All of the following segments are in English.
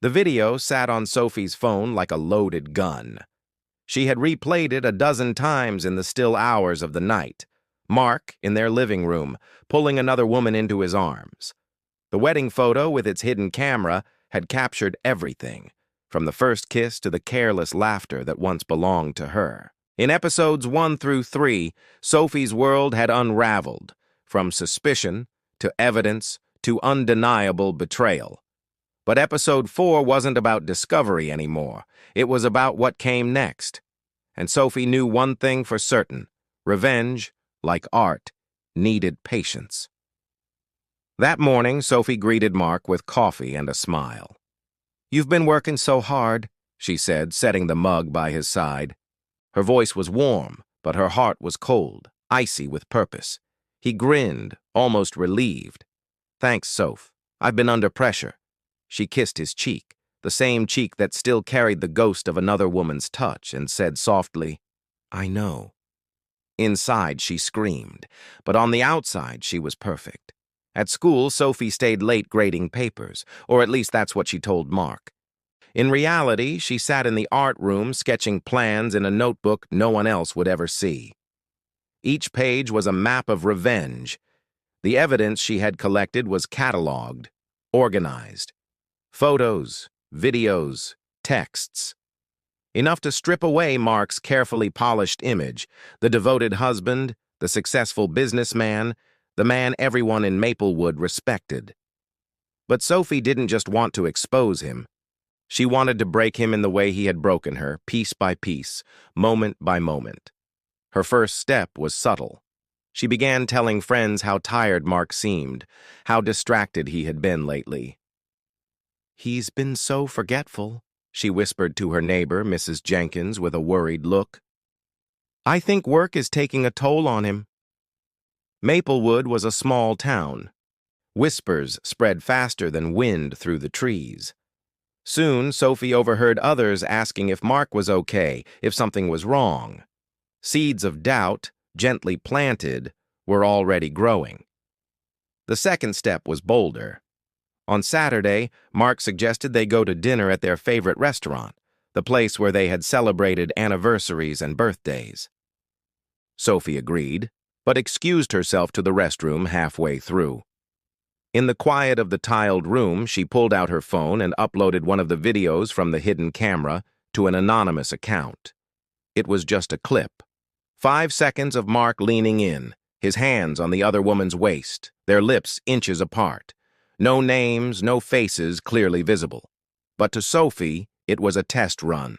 The video sat on Sophie's phone like a loaded gun. She had replayed it a dozen times in the still hours of the night. Mark, in their living room, pulling another woman into his arms. The wedding photo with its hidden camera had captured everything, from the first kiss to the careless laughter that once belonged to her. In episodes 1 through 3, Sophie's world had unraveled, from suspicion to evidence to undeniable betrayal. But episode 4 wasn't about discovery anymore. It was about what came next. And Sophie knew one thing for certain: revenge, like art, needed patience. That morning, Sophie greeted Mark with coffee and a smile. "You've been working so hard," she said, setting the mug by his side. Her voice was warm, but her heart was cold, icy with purpose. He grinned, almost relieved. "Thanks, Soph. I've been under pressure." She kissed his cheek, the same cheek that still carried the ghost of another woman's touch, and said softly, "I know." Inside, she screamed, but on the outside, she was perfect. At school, Sophie stayed late grading papers, or at least that's what she told Mark. In reality, she sat in the art room sketching plans in a notebook no one else would ever see. Each page was a map of revenge. The evidence she had collected was cataloged, organized. Photos, videos, texts. Enough to strip away Mark's carefully polished image, the devoted husband, the successful businessman, the man everyone in Maplewood respected. But Sophie didn't just want to expose him. She wanted to break him in the way he had broken her, piece by piece, moment by moment. Her first step was subtle. She began telling friends how tired Mark seemed, how distracted he had been lately. "He's been so forgetful," she whispered to her neighbor, Mrs. Jenkins, with a worried look. "I think work is taking a toll on him." Maplewood was a small town. Whispers spread faster than wind through the trees. Soon, Sophie overheard others asking if Mark was okay, if something was wrong. Seeds of doubt, gently planted, were already growing. The second step was bolder. On Saturday, Mark suggested they go to dinner at their favorite restaurant, the place where they had celebrated anniversaries and birthdays. Sophie agreed, but excused herself to the restroom halfway through. In the quiet of the tiled room, she pulled out her phone and uploaded one of the videos from the hidden camera to an anonymous account. It was just a clip. 5 seconds of Mark leaning in, his hands on the other woman's waist, their lips inches apart. No names, no faces clearly visible. But to Sophie, it was a test run.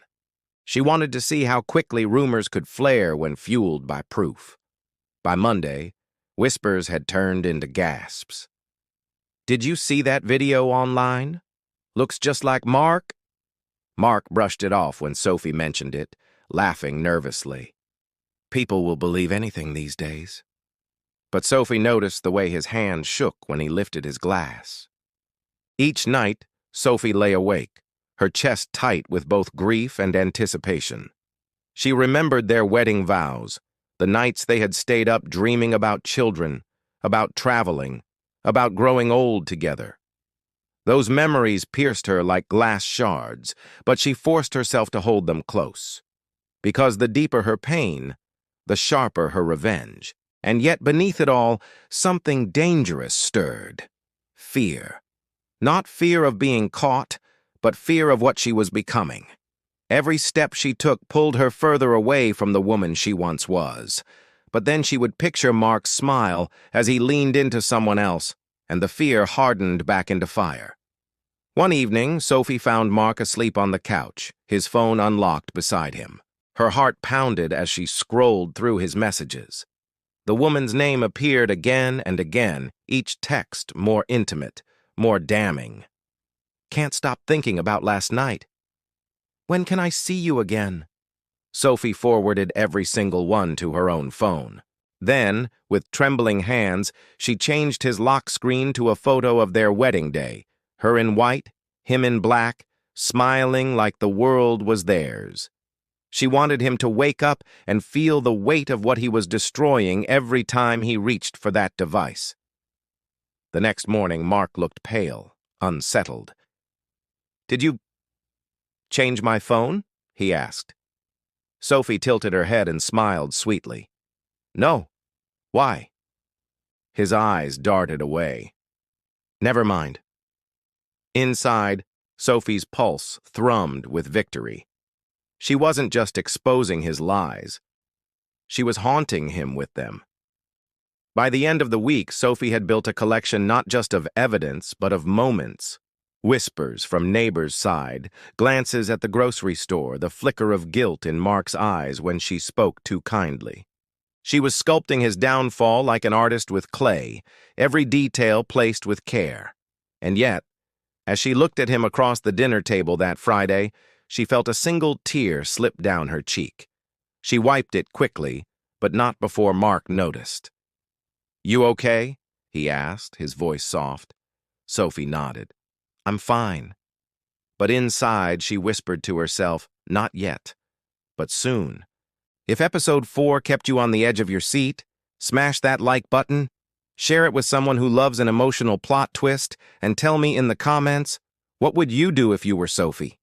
She wanted to see how quickly rumors could flare when fueled by proof. By Monday, whispers had turned into gasps. "Did you see that video online? Looks just like Mark." Mark brushed it off when Sophie mentioned it, laughing nervously. "People will believe anything these days." But Sophie noticed the way his hand shook when he lifted his glass. Each night, Sophie lay awake, her chest tight with both grief and anticipation. She remembered their wedding vows, the nights they had stayed up dreaming about children, about traveling, about growing old together. Those memories pierced her like glass shards, but she forced herself to hold them close. Because the deeper her pain, the sharper her revenge. And yet beneath it all, something dangerous stirred. Fear. Not fear of being caught, but fear of what she was becoming. Every step she took pulled her further away from the woman she once was. But then she would picture Mark's smile as he leaned into someone else, and the fear hardened back into fire. One evening, Sophie found Mark asleep on the couch, his phone unlocked beside him. Her heart pounded as she scrolled through his messages. The woman's name appeared again and again, each text more intimate, more damning. "Can't stop thinking about last night. When can I see you again?" Sophie forwarded every single one to her own phone. Then, with trembling hands, she changed his lock screen to a photo of their wedding day, her in white, him in black, smiling like the world was theirs. She wanted him to wake up and feel the weight of what he was destroying every time he reached for that device. The next morning, Mark looked pale, unsettled. Did you change my phone? He asked. Sophie tilted her head and smiled sweetly. No. Why? His eyes darted away. Never mind. Inside, Sophie's pulse thrummed with victory. She wasn't just exposing his lies. She was haunting him with them. By the end of the week, Sophie had built a collection not just of evidence, but of moments. Whispers from neighbors' side, glances at the grocery store, the flicker of guilt in Mark's eyes when she spoke too kindly. She was sculpting his downfall like an artist with clay, every detail placed with care. And yet, as she looked at him across the dinner table that Friday, she felt a single tear slip down her cheek. She wiped it quickly, but not before Mark noticed. "You okay?" he asked, his voice soft. Sophie nodded. "I'm fine." But inside, she whispered to herself, not yet, but soon. If episode 4 kept you on the edge of your seat, smash that like button, share it with someone who loves an emotional plot twist, and tell me in the comments, what would you do if you were Sophie?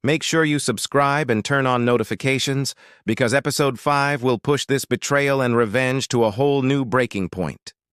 Make sure you subscribe and turn on notifications, because episode 5 will push this betrayal and revenge to a whole new breaking point.